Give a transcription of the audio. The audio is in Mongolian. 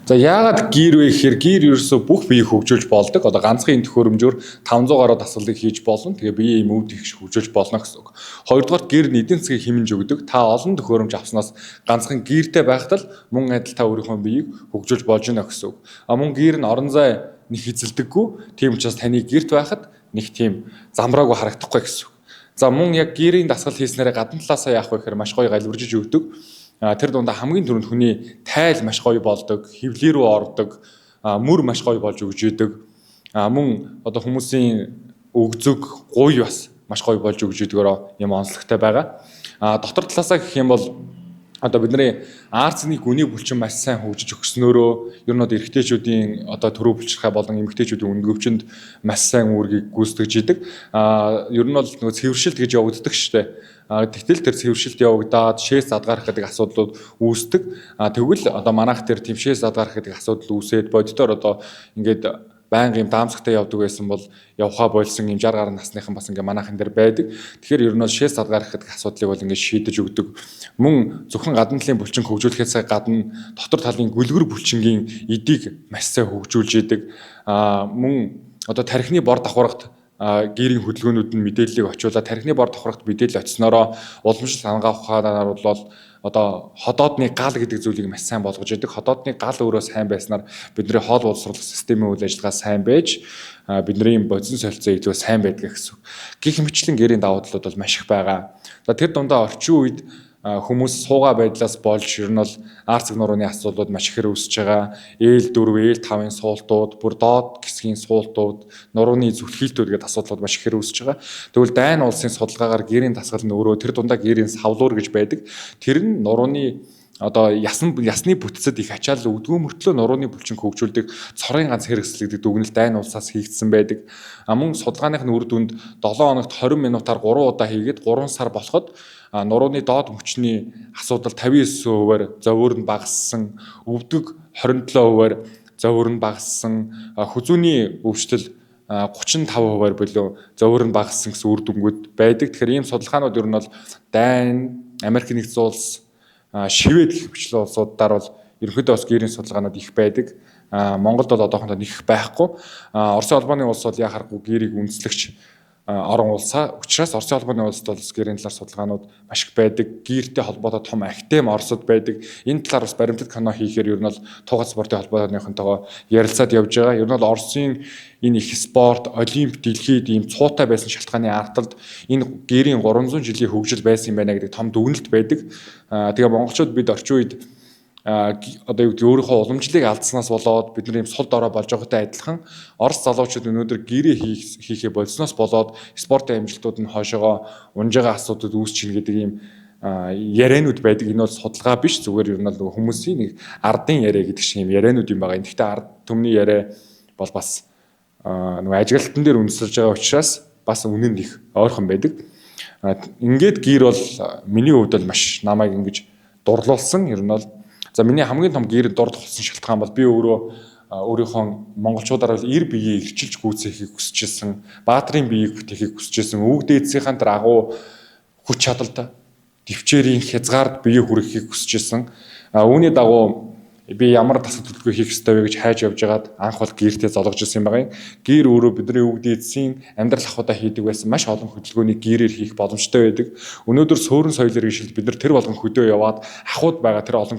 За яагаад гэр вэ гэхээр гэр ерөөсөө бүх биеийг хөгжүүлж болдог. Одоо ганцхан энэ төхөөрөмжөөр 500 гаруй дасгалыг хийж болно. Тэгээ биеийн мөвд их хөгжүүлж болно гэсэн үг. Хоёрдугаар гэр эдийн засгийг хэмнэж өгдөг. Та олон төхөөрөмж авснаас ганцхан гэртэй байхад л мөн адил та өөрийнхөө биеийг хөгжүүлж болж байна гэсэн үг. Мөн гэр нь орон зай нэг эзэлдэггүй. Тийм учраас таны гэрт байхад нэг тийм замраагүй харагдахгүй гэсэн үг. За мөн яг гэрийн дасгал хийснээрээ гадна талаасаа яах вэ гэхээр маш гоё галбиржиж өгдөг. Тэр дундаа хамгийн түрүүнд хүний тайл маш гоё болдог, хөвлий рүү ордог, мөр маш гоё болж өгж идэг. Мөн одоо хүмүүсийн өгзөг, гуй бас маш гоё болж өгж идэгээрээ юм онцлогтой байгаа. Дотор талаасаа гэх юм бол одоо бидний арцны гүний булчин маш сайн хөгжиж өгснөөрөө ер нь одоо эрэгтэйчүүдийн одоо төрөө булчирхай болон эмэгтэйчүүдийн өндгөвчөнд маш сайн үүргийг гүйцэтгэж идэг. Ер нь бол нөгөө цэвэршилт гэж явагддаг шүү дээ. Тэгтэл тэр цэвэршилт явагдаад шээс задгарах гэдэг асуудлууд үүсдэг. Тэгвэл одоо манайх тэр тийм шээс задгарах гэдэг асуудал үүсээд боддоор одоо ингээд байнга юм даамсагтай явдаг байсан бол явхаа болсон юм 60 гаруй насныхан бас ингээ манайхан дээр байдаг. Тэгэхээр ер нь бол шээс задгарах гэдэг асуудлыг бол ингээ шийдэж өгдөг. Мөн зөвхөн гадна талын булчин хөгжүүлэхээс гадна дотор талын гүлгэр булчингийн эдийг маш сайн хөгжүүлж идэг. Мөн одоо тархины бор давхаргад гэрийн хөдөлгөөнүүд нь мэдээллийг очиулаад тархины бор давхаргад мэдээлэл очсноороо уламжлалт хангаа ухаанаар бол одоо ходоодны гал гэдэг зүйлийг маш сайн болгож идэг. Ходоодны гал өөрөө сайн байснаар бидний хоол боловсруулах системийн үйл ажиллагаа сайн байж бидний бодис солилцоо илүү сайн байдаг гэсэн. Гэх мэтлэн гэрийн давуу талууд бол маш их байгаа. За тэр дундаа орчин үед хүмүүс суугаа байдлаас болж ер нь бол арцэг нурууны асуудлууд маш ихээр үүсэж байгаа. Ээл 4, ээл 5-ын суултууд, бүр доод хэсгийн суултууд, нурууны зүтгэлтүүд гэдэг асуудлууд маш ихээр үүсэж байгаа. Тэгвэл дайн улсын судалгаагаар гэрийн дасгал нь өөрөө тэр дундаа гэрийн савлуур гэж байдаг. Тэр нь нурууны одоо ясны бүтцэд их ачаалал өгдгөө мөртлөө нурууны булчин хөгжүүлдэг цорын ганц хэрэгсэл гэдэг дүгнэлт дайн улсаас хийгдсэн байдаг. Мөн судалгааных нь үр дүнд 7 хоногт 20 минутаар 3 удаа хийгээд 3 сар болоход нурууны доод мөчний асуудал 59%-аар зовөр нь багассан, өвдөг 27%-аар зовөр нь багассан, хүзүүний өвчлөл 35%-аар болоо зовөр нь багассан гэсэн үр дүнгууд байдаг. Тэгэхээр ийм судалгаанууд ер нь бол дайн, Америк нэгдсэн улс, Швед гэх мэтлэн улсуудаар бол ерөнхийдөө бас гэрийн судалгаанууд их байдаг. Монголд бол одоохондоо нэг их байхгүй. Оросын албаны улс бол яхахгүй гэрийг үндэслэгч орон улсаа учраас Оросын албаны улсад бол гэрийн талаар судалгаанууд маш их байдаг. Гэртэй холбоотой том актем Оросд байдаг. Энэ талаар бас баримтат кино хийхээр ер нь бол тугас спортын холбооныхонтойгоо ярилцаад явж байгаа. Ер нь бол Оросын энэ их спорт, олимп, дэлхийд ийм цуутай байсан шалтгааны ардталд энэ гэрийн 300 жилийн хөгжил байсан юм байна гэдэг том дүгнэлт байдаг. Тэгээ монголчууд бид орчин үед одоо юу гэдэг өөрийнхөө уламжлалыг алдснаас болоод бидний юм сул дорой болж байгаатай адилхан Орос залуучууд өнөөдөр гэрээ хийхээ болсноос болоод спортын амжилтууд нь хойшоогоо унж байгаа асуудууд үүсчихнэ гэдэг ийм яриануд байдаг. Энэ бол судалгаа биш, зүгээр ер нь л хүмүүсийн нэг ардын яриа гэдэг шиг юм яриануд юм байгаа. Гэхдээ ард түмний яриа бол бас нөгөө ажиглалтан дээр үндэслэж байгаа учраас бас үнэн нь их ойрхон байдаг. Ингээд гэр бол миний хувьд бол маш намайг ингэж дурлуулсан. Ер нь бол за миний хамгийн том гэр дурд болсон шалтгаан бол би өөрийнхөө монголчуудаар бол эр биеийг ирчилж гүйцэхийг хүсэж исэн, баатрын биеийг бүтээхийг хүсэж исэн, өвөг дээдсийнхэн тэр агуу хүч чадалтай төвчээрийн хязгаард бие хүрэхийг хүсэж исэн. Үүний дагуу би ямар тасаг төлөвлөгөө хийх ёстой вэ гэж хайж явж байгаад анх бол гэртээ зологж ирсэн юм байна. Гэр өөрөө бидний өвөг дээдсийн амьдрал ахуйдаа хийдэг байсан маш олон хөдөлгөөнийг гэрээр хийх боломжтой байдаг. Өнөөдөр суурин соёлын иргэншилд бид нар тэр болгон хөдөө яваад ахуйд байгаа тэр олон